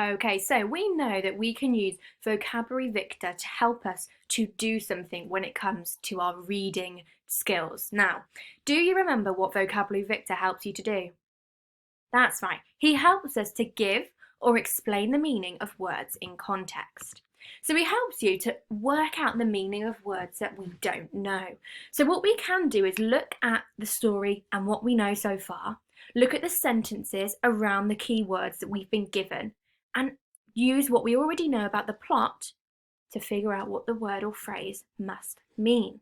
Okay, so we know that we can use Vocabulary Victor to help us to do something when it comes to our reading skills. Now, do you remember what Vocabulary Victor helps you to do? That's right, he helps us to give or explain the meaning of words in context. So he helps you to work out the meaning of words that we don't know. So what we can do is look at the story and what we know so far, look at the sentences around the key words that we've been given, and use what we already know about the plot to figure out what the word or phrase must mean.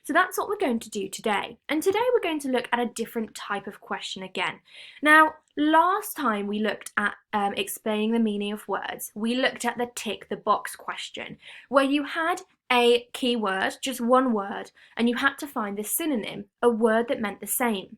So that's what we're going to do today. And today we're going to look at a different type of question again. Now, last time we looked at explaining the meaning of words, we looked at the tick the box question, where you had a key word, just one word, and you had to find the synonym, a word that meant the same.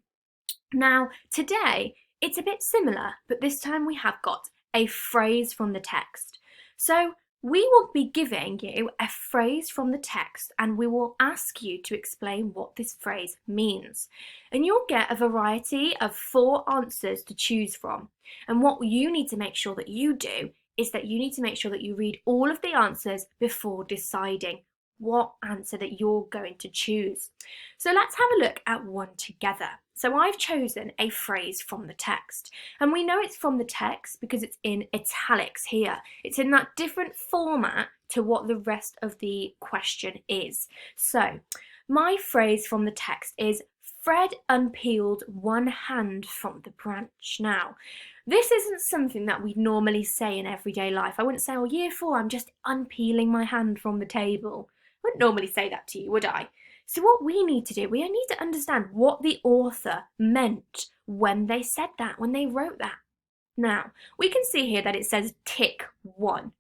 Now, today it's a bit similar, but this time we have got a phrase from the text. So we will be giving you a phrase from the text and we will ask you to explain what this phrase means. And you'll get a variety of 4 answers to choose from. And what you need to make sure that you do is that you need to make sure that you read all of the answers before deciding what answer that you're going to choose. So let's have a look at one together. So I've chosen a phrase from the text, and we know it's from the text because it's in italics here. It's in that different format to what the rest of the question is. So my phrase from the text is Fred unpeeled one hand from the branch. Now, this isn't something that we normally say in everyday life. I wouldn't say, oh, year 4, I'm just unpeeling my hand from the table. I wouldn't normally say that to you, would I? So what we need to do, we need to understand what the author meant when they said that, when they wrote that. Now, we can see here that it says tick 1.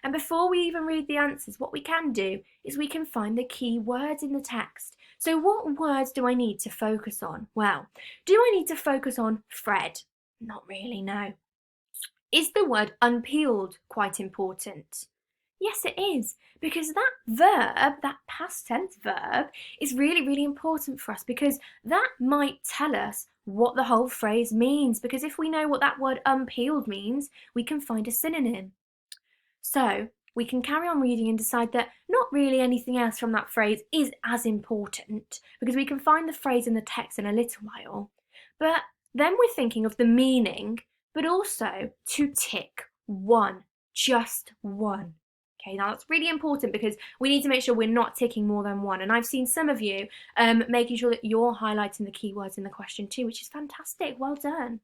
And before we even read the answers, what we can do is we can find the key words in the text. So what words do I need to focus on? Well, do I need to focus on Fred? Not really, no. Is the word unpeeled quite important? Yes, it is, because that verb, that past tense verb, is really, really important for us because that might tell us what the whole phrase means, because if we know what that word unpeeled means, we can find a synonym. So we can carry on reading and decide that not really anything else from that phrase is as important, because we can find the phrase in the text in a little while. But then we're thinking of the meaning, but also to tick 1, just 1. Okay, now that's really important because we need to make sure we're not ticking more than 1. And I've seen some of you making sure that you're highlighting the keywords in the question too, which is fantastic. Well done.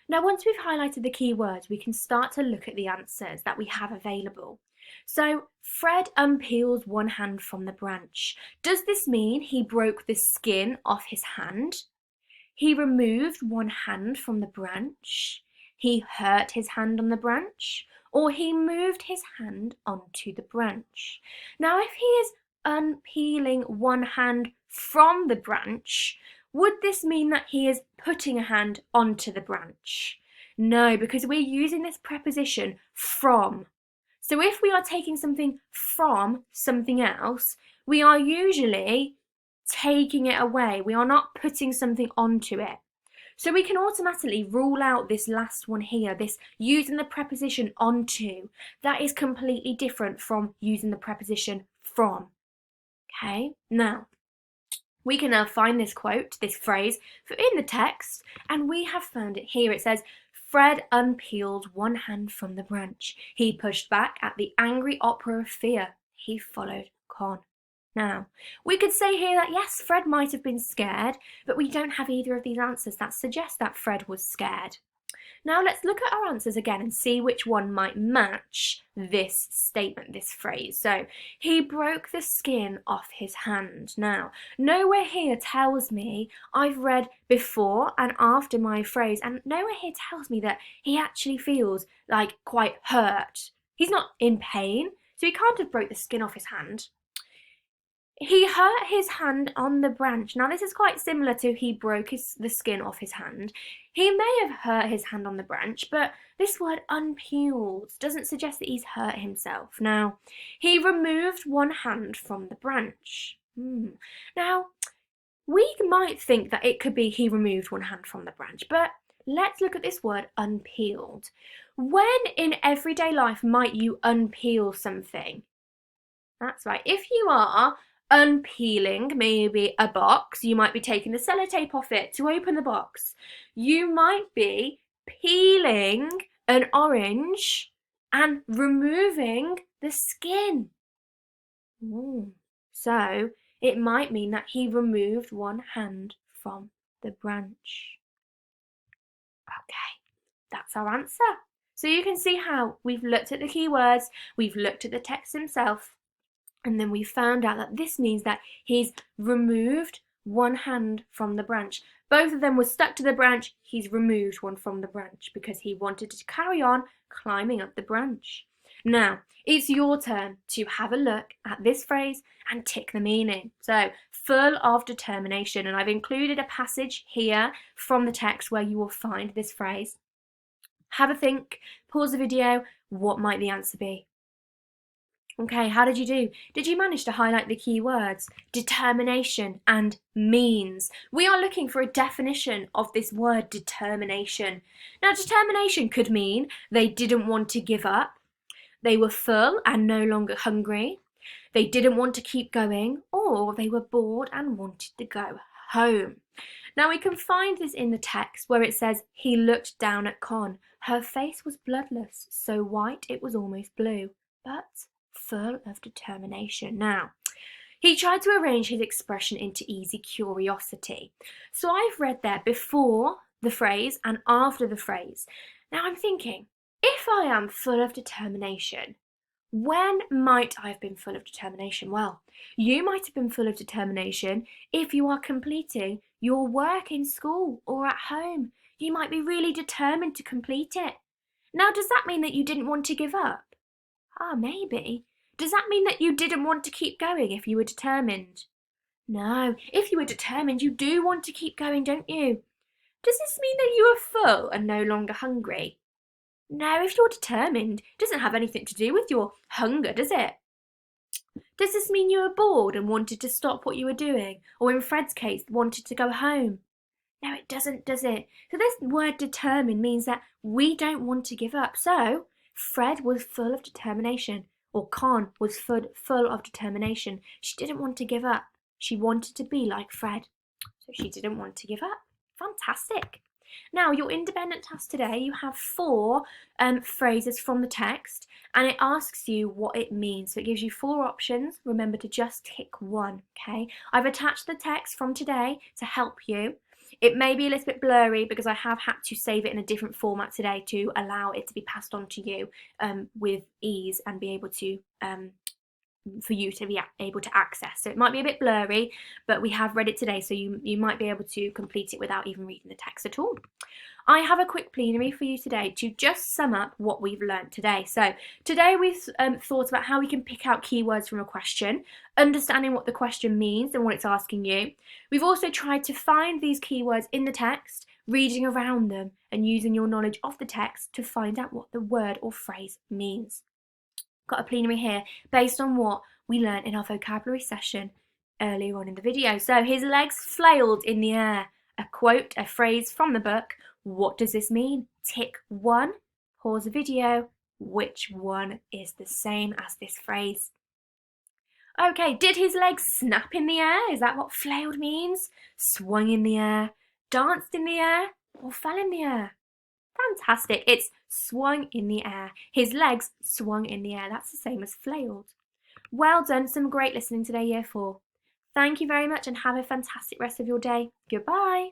Now, once we've highlighted the keywords, we can start to look at the answers that we have available. So, Fred unpeeled one hand from the branch. Does this mean he broke the skin off his hand? He removed one hand from the branch? He hurt his hand on the branch? Or he moved his hand onto the branch? Now, if he is unpeeling one hand from the branch, would this mean that he is putting a hand onto the branch? No, because we're using this preposition from. So if we are taking something from something else, we are usually taking it away. We are not putting something onto it. So we can automatically rule out this last one here, this using the preposition onto. That is completely different from using the preposition from. Okay, now we can now find this quote, this phrase, in the text, and we have found it here. It says, Fred unpeeled one hand from the branch. He pushed back at the angry opera of fear. He followed Con. Now, we could say here that yes, Fred might have been scared, but we don't have either of these answers that suggest that Fred was scared. Now let's look at our answers again and see which one might match this statement, this phrase. So, he broke the skin off his hand. Now, nowhere here tells me, I've read before and after my phrase, and nowhere here tells me that he actually feels like quite hurt. He's not in pain, so he can't have broke the skin off his hand. He hurt his hand on the branch. Now this is quite similar to he broke the skin off his hand. He may have hurt his hand on the branch, but this word unpeeled doesn't suggest that he's hurt himself. Now, he removed one hand from the branch. Now, we might think that it could be he removed one hand from the branch, but let's look at this word unpeeled. When in everyday life might you unpeel something? That's right. If you are unpeeling maybe a box, you might be taking the sellotape off it to open the box. You might be peeling an orange and removing the skin. So it might mean that he removed one hand from the branch. Okay, that's our answer. So you can see how we've looked at the keywords, we've looked at the text himself, and then we found out that this means that he's removed one hand from the branch. Both of them were stuck to the branch. He's removed one from the branch because he wanted to carry on climbing up the branch. Now, it's your turn to have a look at this phrase and tick the meaning. So, full of determination. And I've included a passage here from the text where you will find this phrase. Have a think, pause the video. What might the answer be? Okay, how did you do? Did you manage to highlight the key words? Determination and means. We are looking for a definition of this word determination. Now, determination could mean they didn't want to give up. They were full and no longer hungry. They didn't want to keep going, or they were bored and wanted to go home. Now, we can find this in the text where it says, he looked down at Con. Her face was bloodless, so white it was almost blue, but full of determination. Now, he tried to arrange his expression into easy curiosity. So I've read there before the phrase and after the phrase. Now I'm thinking, if I am full of determination, when might I have been full of determination? Well, you might have been full of determination if you are completing your work in school or at home. You might be really determined to complete it. Now, does that mean that you didn't want to give up? Maybe. Does that mean that you didn't want to keep going if you were determined? No, if you were determined, you do want to keep going, don't you? Does this mean that you are full and no longer hungry? No, if you're determined, it doesn't have anything to do with your hunger, does it? Does this mean you were bored and wanted to stop what you were doing? Or in Fred's case, wanted to go home? No, it doesn't, does it? So this word determined means that we don't want to give up. So Fred was full of determination, or Con was full of determination. She didn't want to give up. She wanted to be like Fred. So she didn't want to give up. Fantastic. Now, your independent task today, you have 4 phrases from the text, and it asks you what it means. So it gives you 4 options. Remember to just tick one, okay? I've attached the text from today to help you. It may be a little bit blurry because I have had to save it in a different format today to allow it to be passed on to you with ease and be able to for you to be able to access. So it might be a bit blurry, but we have read it today, so you might be able to complete it without even reading the text at all. I have a quick plenary for you today to just sum up what we've learnt today. So today we've thought about how we can pick out keywords from a question, understanding what the question means and what it's asking you. We've also tried to find these keywords in the text, reading around them and using your knowledge of the text to find out what the word or phrase means. Got a plenary here based on what we learnt in our vocabulary session earlier on in the video. So his legs flailed in the air. A quote, a phrase from the book. What does this mean? Tick 1, pause the video. Which one is the same as this phrase? Okay, did his legs snap in the air? Is that what flailed means? Swung in the air, danced in the air, or fell in the air? Fantastic, it's swung in the air. His legs swung in the air. That's the same as flailed. Well done, some great listening today, Year 4. Thank you very much and have a fantastic rest of your day. Goodbye.